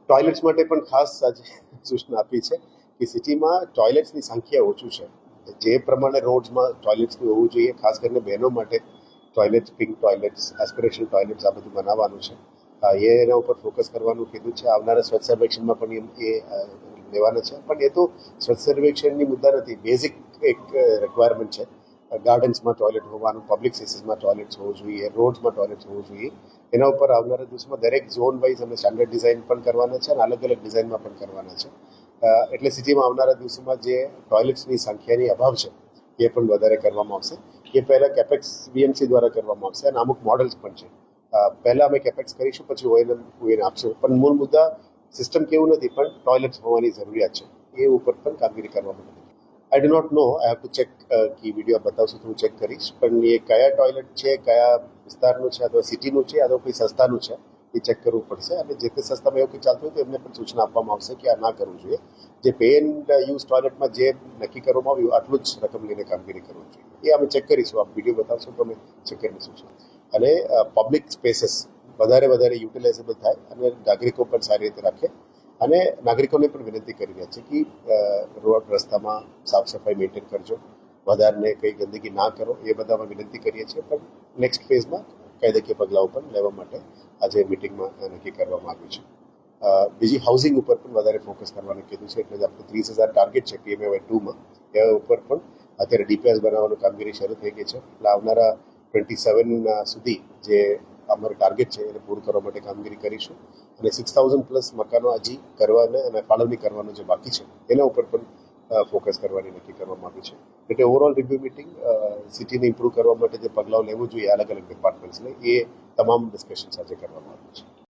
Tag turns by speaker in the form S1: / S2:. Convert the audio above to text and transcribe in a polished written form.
S1: Toilets માટે પણ ખાસ આજે સૂચના આપી છે કે સિટીમાં ટોયલેટ્સની સંખ્યા ઓછું છે. જે પ્રમાણે રોડ્સમાં ટોયલેટ્સનું હોવું જોઈએ, ખાસ કરીને બહેનો માટે toilets, pink toilets, aspiration toilets આ બધું બનાવવાનું છે. એના ઉપર ફોકસ કરવાનું કીધું છે. આવનારા સ્વચ્છ સર્વેક્ષણમાં પણ એ લેવાના છે. પણ એ તો સ્વચ્છ સર્વેક્ષણની મુદ્દા નથી, બેઝિક એક રિક્વાયરમેન્ટ છે. ગાર્ડન્સમાં ટોયલેટ હોવાનું, પબ્લિક સ્પેસીસમાં ટોયલેટ્સ હોવું જોઈએ, રોડ્સમાં ટોયલેટ્સ હોવું જોઈએ. એના ઉપર આવનારા દિવસમાં દરેક ઝોન વાઇઝ અમે સ્ટાન્ડર્ડ ડિઝાઇન પણ કરવાના છે અને અલગ અલગ ડિઝાઇનમાં પણ કરવાના છે. એટલે સિટીમાં આવનારા દિવસોમાં જે ટોયલેટ્સની સંખ્યાની અભાવ છે એ પણ વધારે કરવામાં આવશે. એ પહેલાં કેપેક્સ બીએમસી દ્વારા કરવામાં આવશે અને અમુક મોડલ્સ પણ છે. પહેલાં અમે કેપેક્સ કરીશું, પછી ઓએન આપશું. પણ મૂળ મુદ્દા સિસ્ટમ કેવું નથી, પણ ટોયલેટ્સ હોવાની જરૂરિયાત છે. એ ઉપર પણ કામગીરી કરવામાં નથી. I do not know, I have to check. કે વિડીયો બતાવશું તો હું ચેક કરીશ. પણ એ કયા ટોયલેટ છે, કયા વિસ્તારનું છે, અથવા સિટીનું છે, અથવા કોઈ સંસ્થાનું છે, એ ચેક કરવું પડશે. અને જે તે સંસ્થામાં એવું કંઈ ચાલતું હોય તો એમને પણ સૂચના આપવામાં આવશે કે આ ના કરવું જોઈએ. જે પે એન્ડ યુઝ ટોયલેટમાં જે નક્કી કરવામાં આવ્યું આટલું જ રકમ લઈને કામગીરી કરવું જોઈએ. એ અમે ચેક કરીશું. આપ વિડીયો બતાવશો તો અમે ચેક કરીશું. અને પબ્લિક સ્પેસીસ વધારે યુટિલાઇઝેબલ થાય અને નાગરિકો પણ સારી રીતે રાખે. અને નાગરિકોને પણ વિનંતી કરી રહ્યા છે કે રોડ રસ્તામાં સાફ સફાઈ મેન્ટેન કરજો, વધારે કંઈ ગંદકી ના કરો, એ બધામાં વિનંતી કરીએ છીએ. પણ નેક્સ્ટ ફેઝમાં કાયદાકીય પગલાઓ પણ લેવા માટે આજે મિટિંગમાં નક્કી કરવામાં આવ્યું છે. બીજી હાઉસિંગ ઉપર પણ વધારે ફોકસ કરવાનું કીધું છે. એટલે જ આપણે 30,000 ટાર્ગેટ છે PMAY 2માં, એ ઉપર પણ અત્યારે ડીપીએસ બનાવવાનું કામગીરી શરૂ થઈ ગઈ છે. એટલે આવનારા 27 સુધી જે અમારું ટાર્ગેટ છે એને પૂરું કરવા માટે કામગીરી કરીશું. અને 6,000+ મકાનો હજી કરવાના અને ફાળવણી કરવાનું જે બાકી છે એના ઉપર પણ ફોકસ કરવાની નક્કી કરવામાં આવ્યું છે. એટલે ઓવરઓલ રિવ્યુ મિટિંગ સિટીને ઇમ્પ્રૂવ કરવા માટે જે પગલાઓ લેવું જોઈએ અલગ અલગ ડિપાર્ટમેન્ટ્સને, એ તમામ ડિસ્કશન સાથે કરવામાં આવ્યું છે.